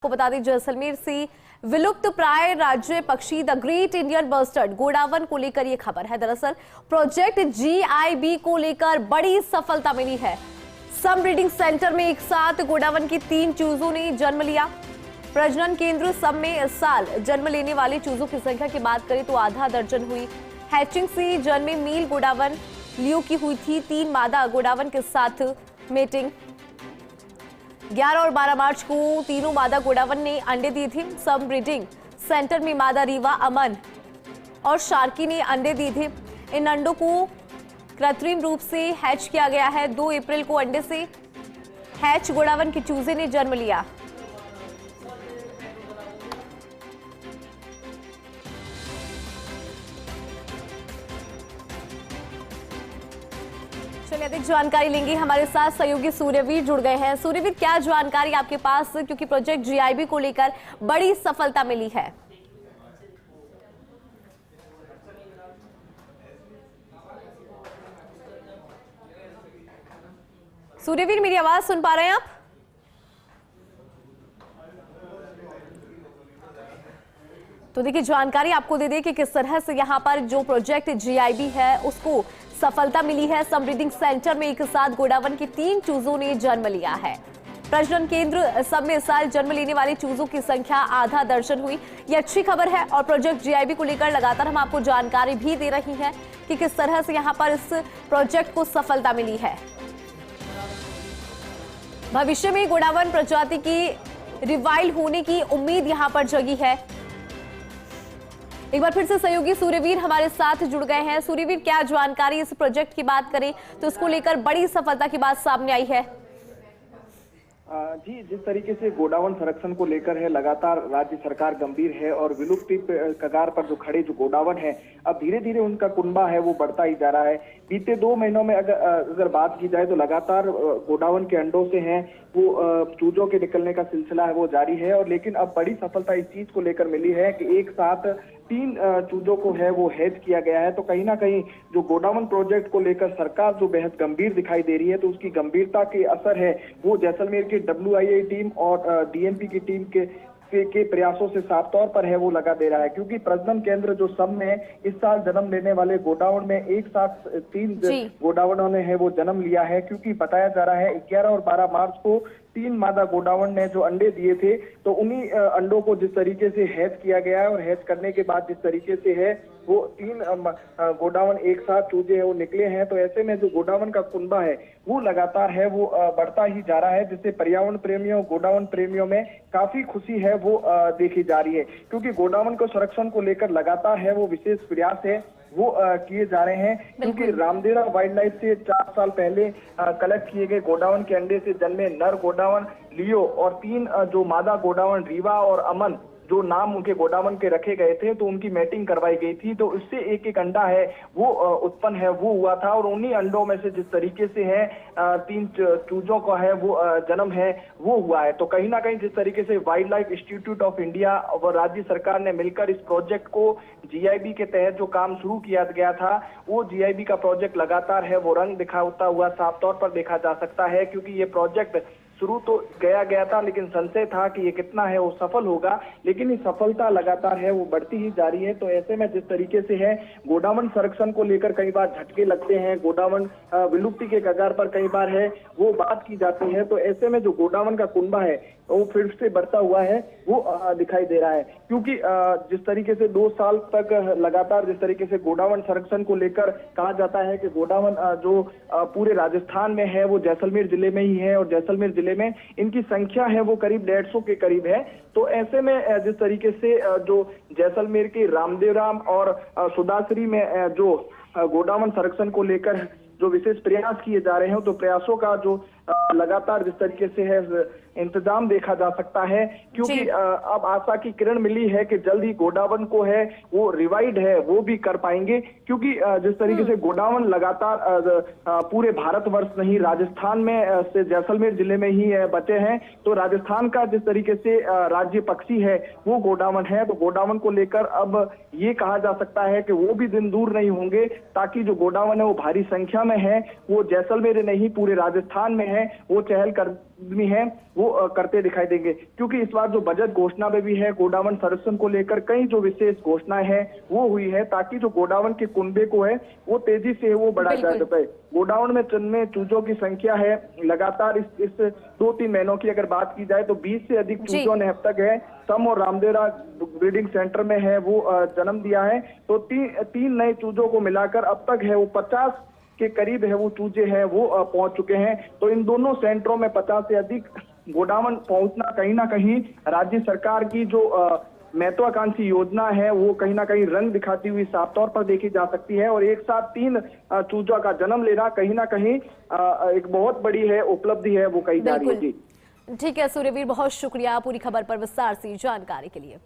को बता दें जैसलमेर से विलुप्त प्राय राज्य पक्षी the great Indian bustard godown को लेकर यह खबर है। दरअसल प्रोजेक्ट जीआईबी को लेकर बड़ी सफलता मिली है। सम ब्रीडिंग सेंटर में एक साथ गोडावन की 3 चूजों ने जन्म लिया। प्रजनन केंद्र सब में इस साल जन्म लेने वाले चूजों की संख्या की बात करें तो आधा दर्जन हुई। हैचिंग से जन्मे मील गोडावन लियो की हुई थी 3 मादा गोडावन के साथ मेटिंग। 11 और 12 मार्च को तीनों मादा गोडावन ने अंडे दिए थे। सम ब्रीडिंग सेंटर में मादा रीवा, अमन और शार्की ने अंडे दिए थे। इन अंडों को कृत्रिम रूप से हैच किया गया है। 2 अप्रैल को अंडे से हैच गोडावन की चूजे ने जन्म लिया। चलिए अधिक जानकारी लेंगे, हमारे साथ सहयोगी सूर्यवीर जुड़ गए हैं। सूर्यवीर, क्या जानकारी आपके पास, क्योंकि प्रोजेक्ट जीआईबी को लेकर बड़ी सफलता मिली है? सूर्यवीर, मेरी आवाज सुन पा रहे हैं आप? तो देखिए जानकारी आपको दे दें कि किस तरह से यहां पर जो प्रोजेक्ट जीआईबी है उसको सफलता मिली है। सम ब्रीडिंग सेंटर में एक साथ गोडावन की 3 चूजों ने जन्म लिया है। प्रजनन केंद्र सब में इस साल जन्म लेने वाले चूजों की संख्या आधा दर्जन हुई। ये अच्छी खबर है और प्रोजेक्ट जीआईबी को लेकर लगातार हम आपको जानकारी भी दे रही हैं कि किस तरह से यहां पर इस प्रोजेक्ट को सफलता मिली है। भविष्य में गोडावन प्रजाति की रिवाइल्ड होने की उम्मीद यहां पर जगी है। एक बार फिर से सहयोगी सूर्यवीर हमारे साथ जुड़ गए हैं। सूर्यवीर, क्या जानकारी, इस प्रोजेक्ट की बात करें तो इसको लेकर बड़ी सफलता की बात सामने आई है? जी, जिस तरीके से गोडावन संरक्षण को लेकर है लगातार राज्य सरकार गंभीर है और विलुप्ति कगार पर जो खड़े जो गोडावन है अब धीरे धीरे उनका कुनबा है वो बढ़ता ही जा रहा है। बीते 2 महीनों में अगर बात की जाए तो लगातार गोडावन के अंडों से हैं वो चूजों के निकलने का सिलसिला है वो जारी है। और लेकिन अब बड़ी सफलता इस चीज को लेकर मिली है कि एक साथ 3 चूजों को है वो हैच किया गया है। तो कहीं ना कहीं जो गोडावन प्रोजेक्ट को लेकर सरकार जो बेहद गंभीर दिखाई दे रही है तो उसकी गंभीरता के असर है वो जैसलमेर की WIA टीम और DMP की टीम के प्रयासों से साफ तौर पर है वो लगा दे रहा है। क्योंकि प्रजनन केंद्र जो सब में इस साल जन्म लेने वाले गोडावन में एक साथ 3 गोडावनों ने है वो जन्म लिया है। क्योंकि बताया जा रहा है 11 और 12 मार्च को 3 मादा गोडावन ने जो अंडे दिए थे तो उन्हीं अंडों को जिस तरीके से हैच किया गया है और हैच करने के बाद जिस तरीके से है वो 3 गोडावन एक साथ चूजे है वो निकले हैं। तो ऐसे में जो गोडावन का कुनबा है वो लगातार है वो बढ़ता ही जा रहा है, जिससे पर्यावरण प्रेमियों गोडावन प्रेमियों में काफी खुशी है वो देखी जा रही है। क्योंकि गोडावन को संरक्षण को लेकर लगातार है वो विशेष प्रयास है वो किए जा रहे हैं। क्योंकि रामदेवरा वाइल्ड लाइफ से 4 साल पहले कलेक्ट किए गए गोडावन के अंडे से जन्मे नर गोडावन लियो और 3 जो मादा गोडावन रीवा और अमन जो नाम उनके गोडावन के रखे गए थे तो उनकी मैटिंग करवाई गई थी। तो इससे एक अंडा है वो उत्पन्न है वो हुआ था और उन्हीं अंडों में से जिस तरीके से है 3 चूजों का है वो जन्म है वो हुआ है। तो कहीं ना कहीं जिस तरीके से wild life institute of India और राज्य सरकार ने मिलकर इस प्रोजेक्ट को जीआईबी के तहत जो काम शुरू किया गया था वो जीआईबी का प्रोजेक्ट लगातार है वो रंग दिखाता हुआ साफ तौर पर देखा जा सकता है। क्योंकि ये प्रोजेक्ट शुरू तो गया था लेकिन संशय था कि ये कितना है वो सफल होगा, लेकिन ये सफलता लगातार है वो बढ़ती ही जा रही है। तो ऐसे में जिस तरीके से है गोडावन संरक्षण को लेकर कई बार झटके लगते हैं, गोडावन विलुप्ति के कगार पर कई बार है वो बात की जाती है। तो ऐसे में जो गोडावन का कुनबा है वो फिर से बढ़ता हुआ है वो दिखाई दे रहा है। क्योंकि जिस तरीके से 2 साल तक लगातार जिस तरीके से गोडावन संरक्षण को लेकर कहा जाता है कि गोडावन जो पूरे राजस्थान में है वो जैसलमेर जिले में ही है और जैसलमेर जिले में इनकी संख्या है वो करीब 150 के करीब है। तो ऐसे में जिस तरीके से जो जैसलमेर के रामदेवराम और सुदासरी में जो गोडावन संरक्षण को लेकर जो विशेष प्रयास किए जा रहे हैं तो प्रयासों का जो लगातार जिस तरीके से है इंतजाम देखा जा सकता है। क्योंकि अब आशा की किरण मिली है कि जल्द ही गोडावन को है वो रिवाइड है वो भी कर पाएंगे। क्योंकि जिस तरीके से गोडावन लगातार पूरे भारतवर्ष नहीं राजस्थान में से जैसलमेर जिले में ही बचे हैं। तो राजस्थान का जिस तरीके से राज्य पक्षी है वो गोडावन है। तो गोडावन को लेकर अब ये कहा जा सकता है कि वो भी दिन दूर नहीं होंगे ताकि जो गोडावन है वो भारी संख्या में है वो जैसलमेर नहीं पूरे राजस्थान में है वो चहल हैं वो करते दिखाई देंगे, क्योंकि इस बार जो बजट घोषणा में भी है गोडावन संरक्षण को लेकर कई जो विशेष घोषणाएं हैं वो हुई है, ताकि जो गोडावन के कुनबे को है वो तेजी से वो बढ़ा जा सके। गोडाउन में चूजों की संख्या है लगातार इस 2-3 महीनों की अगर बात की जाए तो 20 से अधिक चूजों ने अब तक है सम और रामदेवरा ब्रीडिंग सेंटर में है वो जन्म दिया है। तो तीन नए चूजों को मिलाकर अब तक है वो 50 के करीब है वो चूजे हैं वो पहुंच चुके हैं। तो इन दोनों सेंटरों में 50 से अधिक गोडावन पहुंचना कहीं ना कहीं राज्य सरकार की जो महत्वाकांक्षी योजना है वो कहीं ना कहीं रंग दिखाती हुई साफ तौर पर देखी जा सकती है। और एक साथ 3 चूजों का जन्म लेना कहीं ना कहीं एक बहुत बड़ी है उपलब्धि है वो कही जा रही है। जी ठीक है सूर्यवीर, बहुत शुक्रिया पूरी खबर पर विस्तार से जानकारी के लिए।